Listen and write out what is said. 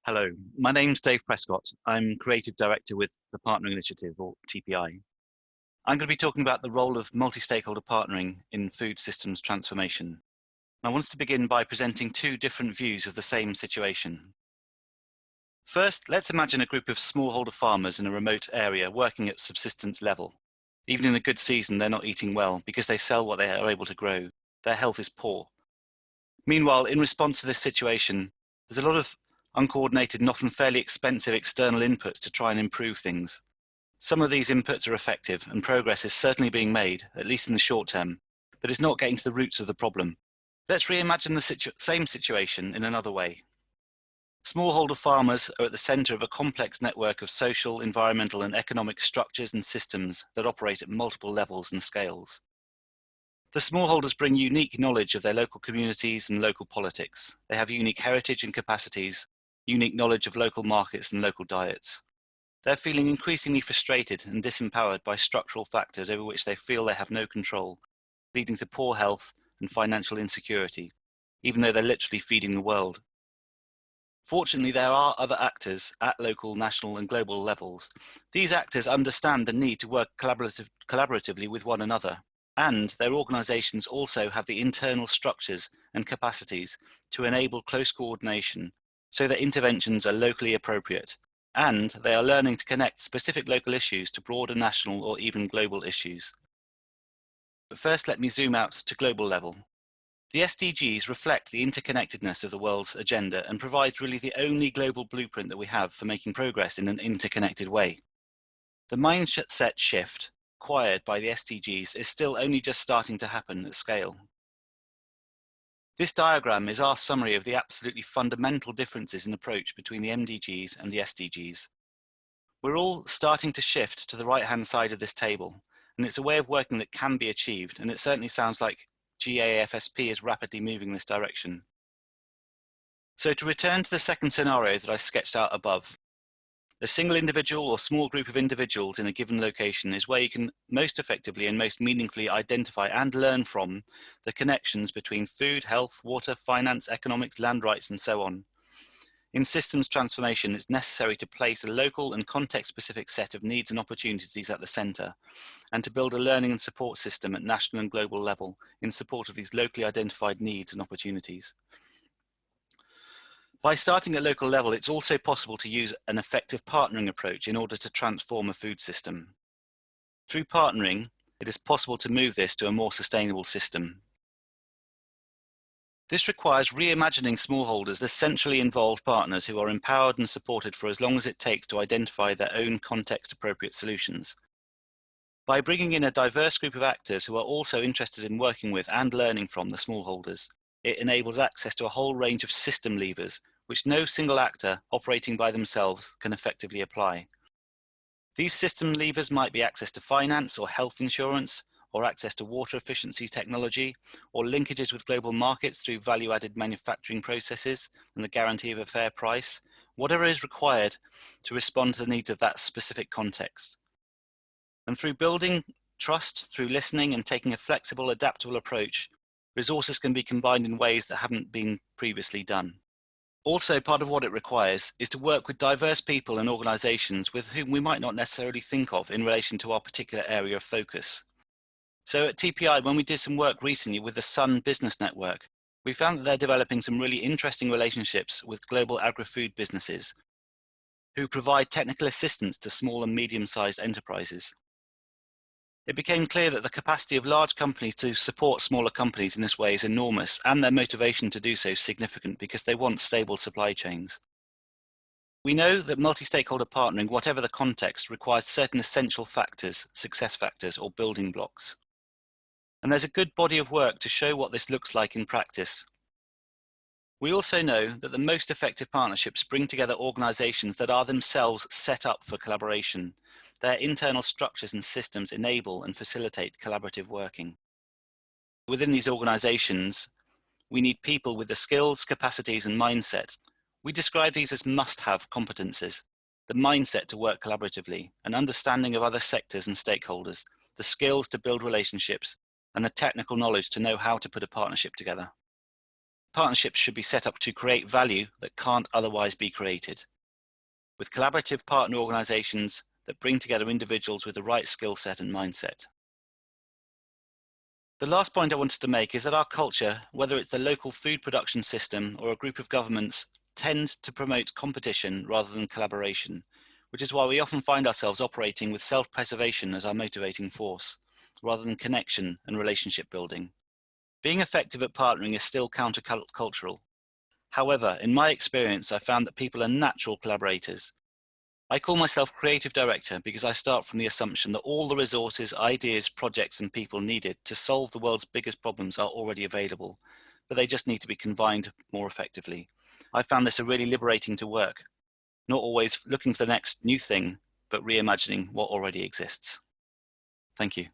Hello, my name's Dave Prescott. I'm Creative Director with the Partnering Initiative, or TPI. I'm going to be talking about the role of multi-stakeholder partnering in food systems transformation. I want to begin by presenting two different views of the same situation. First, let's imagine a group of smallholder farmers in a remote area working at subsistence level. Even in a good season, they're not eating well because they sell what they are able to grow. Their health is poor. Meanwhile, in response to this situation, there's a lot of uncoordinated and often fairly expensive external inputs to try and improve things. Some of these inputs are effective and progress is certainly being made, at least in the short term, but it's not getting to the roots of the problem. Let's reimagine the same situation in another way. Smallholder farmers are at the centre of a complex network of social, environmental and economic structures and systems that operate at multiple levels and scales. The smallholders bring unique knowledge of their local communities and local politics. They have unique heritage and capacities, unique knowledge of local markets and local diets. They're feeling increasingly frustrated and disempowered by structural factors over which they feel they have no control, leading to poor health and financial insecurity, even though they're literally feeding the world. Fortunately, there are other actors at local, national and global levels. These actors understand the need to work collaboratively with one another, and their organisations also have the internal structures and capacities to enable close coordination so that interventions are locally appropriate, and they are learning to connect specific local issues to broader national or even global issues. But first, let me zoom out to global level. The SDGs reflect the interconnectedness of the world's agenda and provide really the only global blueprint that we have for making progress in an interconnected way. The mindset shift required by the SDGs is still only just starting to happen at scale. This diagram is our summary of the absolutely fundamental differences in approach between the MDGs and the SDGs. We're all starting to shift to the right-hand side of this table, and it's a way of working that can be achieved, and it certainly sounds like GAFSP is rapidly moving in this direction. So to return to the second scenario that I sketched out above, a single individual or small group of individuals in a given location is where you can most effectively and most meaningfully identify and learn from the connections between food, health, water, finance, economics, land rights, and so on. In systems transformation, it's necessary to place a local and context-specific set of needs and opportunities at the centre, and to build a learning and support system at national and global level in support of these locally identified needs and opportunities. By starting at local level, it's also possible to use an effective partnering approach in order to transform a food system. Through partnering, it is possible to move this to a more sustainable system. This requires reimagining smallholders as centrally involved partners who are empowered and supported for as long as it takes to identify their own context-appropriate solutions. By bringing in a diverse group of actors who are also interested in working with and learning from the smallholders, it enables access to a whole range of system levers, which no single actor operating by themselves can effectively apply. These system levers might be access to finance or health insurance, or access to water efficiency technology, or linkages with global markets through value-added manufacturing processes and the guarantee of a fair price, whatever is required to respond to the needs of that specific context. And through building trust, through listening and taking a flexible, adaptable approach, resources can be combined in ways that haven't been previously done. Also, part of what it requires is to work with diverse people and organisations with whom we might not necessarily think of in relation to our particular area of focus. So at TPI, when we did some work recently with the Sun Business Network, we found that they're developing some really interesting relationships with global agri-food businesses who provide technical assistance to small and medium-sized enterprises. It became clear that the capacity of large companies to support smaller companies in this way is enormous, and their motivation to do so is significant because they want stable supply chains. We know that multi-stakeholder partnering, whatever the context, requires certain essential factors, success factors, or building blocks. And there's a good body of work to show what this looks like in practice. We also know that the most effective partnerships bring together organizations that are themselves set up for collaboration. Their internal structures and systems enable and facilitate collaborative working. Within these organizations, we need people with the skills, capacities, and mindset. We describe these as must-have competences: the mindset to work collaboratively, an understanding of other sectors and stakeholders, the skills to build relationships, and the technical knowledge to know how to put a partnership together. partnerships should be set up to create value that can't otherwise be created, with collaborative partner organisations that bring together individuals with the right skill set and mindset. The last point I wanted to make is that our culture, whether it's the local food production system or a group of governments, tends to promote competition rather than collaboration, which is why we often find ourselves operating with self-preservation as our motivating force, rather than connection and relationship building. Being effective at partnering is still countercultural. However, in my experience, I found that people are natural collaborators. I call myself creative director because I start from the assumption that all the resources, ideas, projects, and people needed to solve the world's biggest problems are already available, but they just need to be combined more effectively. I found this a really liberating to work, not always looking for the next new thing, but reimagining what already exists. Thank you.